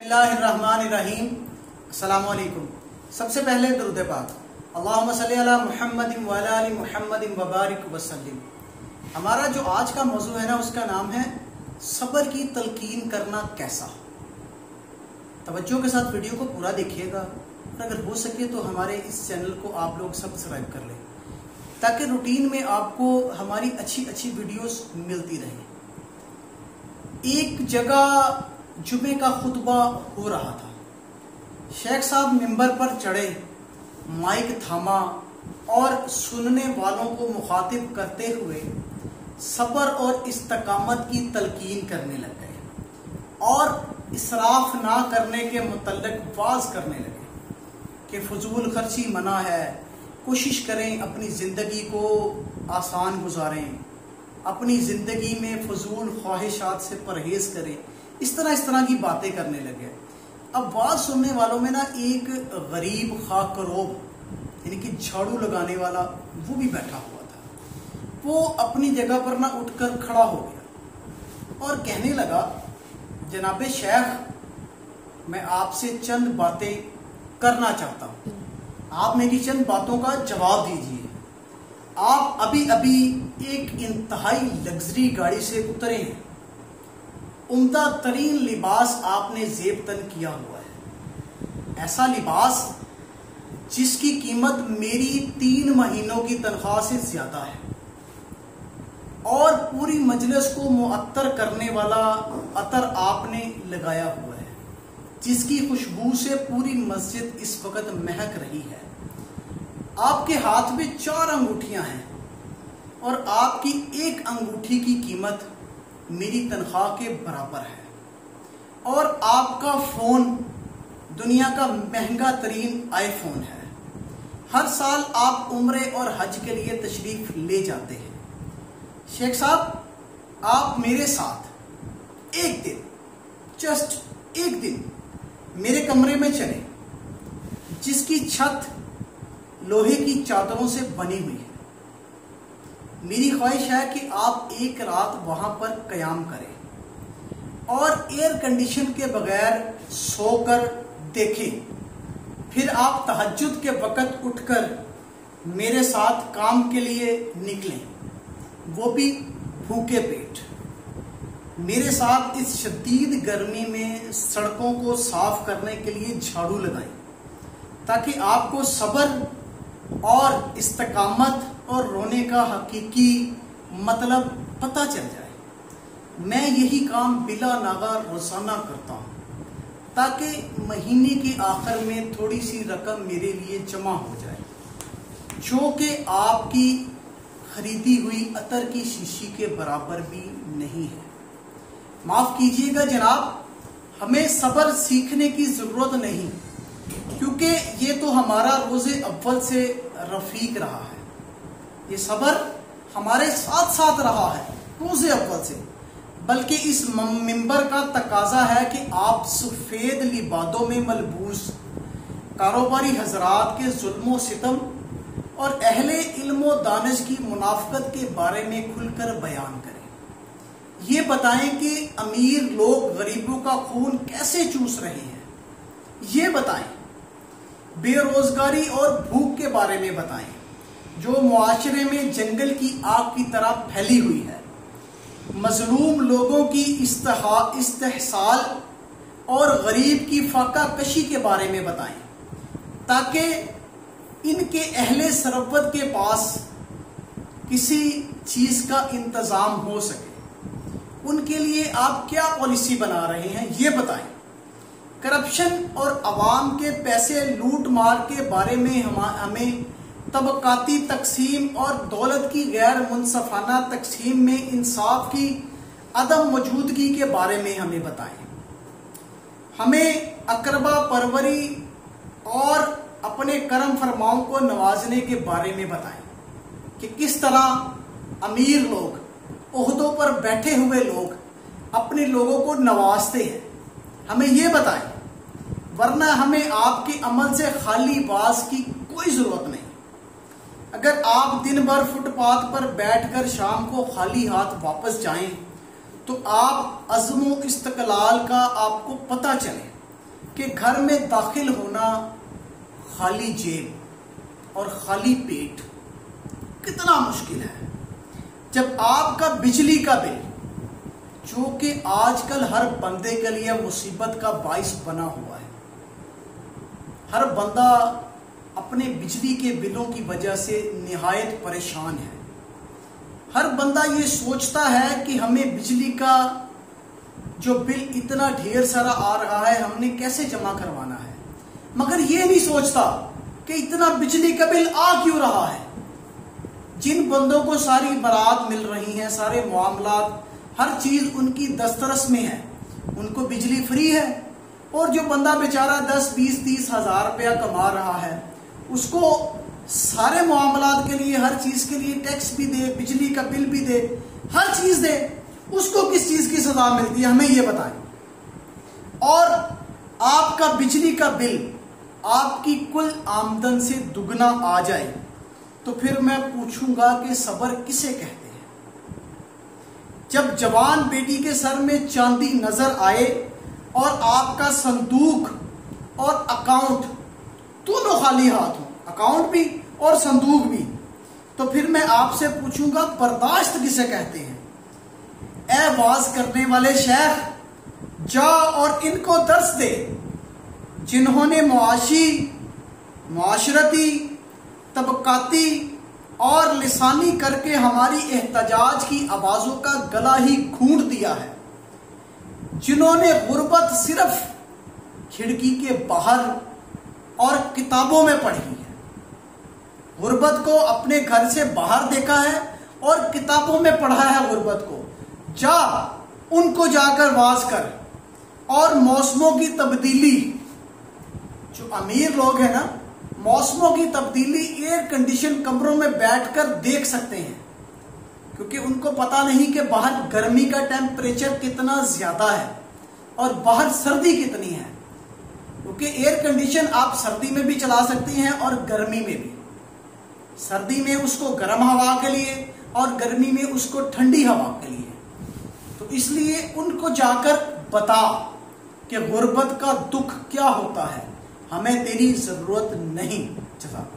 اللہ الرحمن الرحیم۔ السلام علیکم۔ سب سے پہلے درود پاک، اللہم صلی علی محمد وعلی آل محمد وبارک وسلم۔ ہمارا جو آج کا موضوع ہے نا، اس کا نام ہے صبر کی تلقین کرنا کیسا۔ توجہ کے ساتھ ویڈیو کو پورا دیکھیے گا، اور اگر ہو سکے تو ہمارے اس چینل کو آپ لوگ سبسکرائب کر لیں، تاکہ روٹین میں آپ کو ہماری اچھی ویڈیوز ملتی رہیں۔ ایک جگہ جمعے کا خطبہ ہو رہا تھا، شیخ صاحب ممبر پر چڑھے، مائک تھاما اور سننے والوں کو مخاطب کرتے ہوئے صبر اور استقامت کی تلقین کرنے لگ گئے اور اسراف نہ کرنے کے متعلق واعظ کرنے لگے کہ فضول خرچی منع ہے، کوشش کریں اپنی زندگی کو آسان گزاریں، اپنی زندگی میں فضول خواہشات سے پرہیز کریں۔ اس طرح کی باتیں کرنے لگے۔ اب واعظ سننے والوں میں نا ایک غریب خاکروب، یعنی کہ جھاڑو لگانے والا، وہ بھی بیٹھا ہوا تھا۔ وہ اپنی جگہ پر نہ اٹھ کر کھڑا ہو گیا اور کہنے لگا، جناب شیخ، میں آپ سے چند باتیں کرنا چاہتا ہوں، آپ میری چند باتوں کا جواب دیجیے۔ آپ ابھی ایک انتہائی لگژری گاڑی سے اترے ہیں، عمدہ ترین لباس آپ نے زیب تن کیا ہوا ہے، ایسا لباس جس کی قیمت میری 3 مہینوں کی تنخواہ سے زیادہ ہے، اور پوری مجلس کو معطر کرنے والا عطر آپ نے لگایا ہوا ہے، جس کی خوشبو سے پوری مسجد اس وقت مہک رہی ہے۔ آپ کے ہاتھ میں 4 انگوٹھیاں ہیں، اور آپ کی ایک انگوٹھی کی قیمت میری تنخواہ کے برابر ہے، اور آپ کا فون دنیا کا مہنگا ترین آئی فون ہے۔ ہر سال آپ عمرے اور حج کے لیے تشریف لے جاتے ہیں۔ شیخ صاحب، آپ میرے ساتھ ایک دن، جسٹ ایک دن میرے کمرے میں چلیں، جس کی چھت لوہے کی چادروں سے بنی ہوئی ہے۔ میری خواہش ہے کہ آپ ایک رات وہاں پر قیام کریں اور ایئر کنڈیشن کے بغیر سو کر دیکھیں، پھر آپ تہجد کے وقت اٹھ کر میرے ساتھ کام کے لیے نکلیں، وہ بھی بھوکے پیٹ۔ میرے ساتھ اس شدید گرمی میں سڑکوں کو صاف کرنے کے لیے جھاڑو لگائیں، تاکہ آپ کو صبر اور استقامت اور رونے کا حقیقی مطلب پتہ چل جائے۔ میں یہی کام بلا ناغہ روزانہ کرتا ہوں، تاکہ مہینے کے آخر میں تھوڑی سی رقم میرے لیے جمع ہو جائے، جو کہ آپ کی خریدی ہوئی عطر کی شیشی کے برابر بھی نہیں ہے۔ معاف کیجیے گا جناب، ہمیں صبر سیکھنے کی ضرورت نہیں، کیونکہ یہ تو ہمارا روز اول سے رفیق رہا ہے۔ یہ صبر ہمارے ساتھ رہا ہے روز اول سے، بلکہ اس ممبر کا تقاضا ہے کہ آپ سفید لبادوں میں ملبوس کاروباری حضرات کے ظلم و ستم اور اہل علم و دانش کی منافقت کے بارے میں کھل کر بیان کریں۔ یہ بتائیں کہ امیر لوگ غریبوں کا خون کیسے چوس رہے ہیں، یہ بتائیں۔ بے روزگاری اور بھوک کے بارے میں بتائیں، جو معاشرے میں جنگل کی آگ کی طرح پھیلی ہوئی ہے۔ مظلوم لوگوں کی استحصال اور غریب کی فاقہ کشی کے بارے میں بتائیں، تاکہ ان کے اہل ثروت کے پاس کسی چیز کا انتظام ہو سکے۔ ان کے لیے آپ کیا پالیسی بنا رہے ہیں، یہ بتائیں۔ کرپشن اور عوام کے پیسے لوٹ مار کے بارے میں ہمیں طبقاتی تقسیم اور دولت کی غیر منصفانہ تقسیم میں انصاف کی عدم موجودگی کے بارے میں ہمیں بتائیں۔ ہمیں اقربا پروری اور اپنے کرم فرماؤں کو نوازنے کے بارے میں بتائیں کہ کس طرح امیر لوگ، عہدوں پر بیٹھے ہوئے لوگ اپنے لوگوں کو نوازتے ہیں، ہمیں یہ بتائیں، ورنہ ہمیں آپ کے عمل سے خالی باز کی کوئی ضرورت نہیں۔ اگر آپ دن بھر فٹ پاتھ پر بیٹھ کر شام کو خالی ہاتھ واپس جائیں تو آپ عزم و استقلال کا آپ کو پتہ چلے، کہ گھر میں داخل ہونا خالی جیب اور خالی پیٹ کتنا مشکل ہے. جب آپ کا بجلی کا بل، جو کہ آج کل ہر بندے کے لیے مصیبت کا باعث بنا ہوا ہے، ہر بندہ اپنے بجلی کے بلوں کی وجہ سے نہایت پریشان ہے. ہر بندہ یہ سوچتا ہے کہ ہمیں بجلی کا جو بل اتنا ڈھیر سارا آ رہا ہے ہم نے کیسے جمع کروانا ہے، مگر یہ نہیں سوچتا کہ اتنا بجلی کا بل آ کیوں رہا ہے. جن بندوں کو ساری برات مل رہی ہیں، سارے معاملات، ہر چیز ان کی دسترس میں ہے، ان کو بجلی فری ہے. اور جو بندہ بیچارہ 10 20 30 ہزار روپیہ کما رہا ہے، اس کو سارے معاملات کے لیے، ہر چیز کے لیے ٹیکس بھی دے، بجلی کا بل بھی دے، ہر چیز دے، اس کو کس چیز کی سزا ملتی ہے ہمیں یہ بتائیں. اور آپ کا بجلی کا بل آپ کی کل آمدن سے دگنا آ جائے تو پھر میں پوچھوں گا کہ صبر کسے کہتے ہیں. جب جوان بیٹی کے سر میں چاندی نظر آئے اور آپ کا صندوق اور اکاؤنٹ دونوں خالی ہاتھ ہوں، اکاؤنٹ بھی اور صندوق بھی، تو پھر میں آپ سے پوچھوں گا برداشت کسے کہتے ہیں. اے واز کرنے والے شیخ، جا اور ان کو درس دے جنہوں نے معاشرتی، طبقاتی اور لسانی کر کے ہماری احتجاج کی آوازوں کا گلا ہی گھونٹ دیا ہے، جنہوں نے غربت صرف کھڑکی کے باہر اور کتابوں میں پڑھی ہے، غربت کو اپنے گھر سے باہر دیکھا ہے اور کتابوں میں پڑھا ہے غربت کو. جا ان کو جا کر واز کر. اور موسموں کی تبدیلی، جو امیر لوگ ہیں نا، موسموں کی تبدیلی ایئر کنڈیشن کمروں میں بیٹھ کر دیکھ سکتے ہیں، کیونکہ ان کو پتا نہیں کہ باہر گرمی کا ٹیمپریچر کتنا زیادہ ہے اور باہر سردی کتنی ہے. کیونکہ ایئر کنڈیشن آپ سردی میں بھی چلا سکتے ہیں اور گرمی میں بھی. سردی میں اس کو گرم ہوا کے لیے اور گرمی میں اس کو ٹھنڈی ہوا کے لیے. تو اس لیے ان کو جا کر بتا کہ غربت کا دکھ کیا ہوتا ہے، ہمیں تیری ضرورت نہیں. جزاک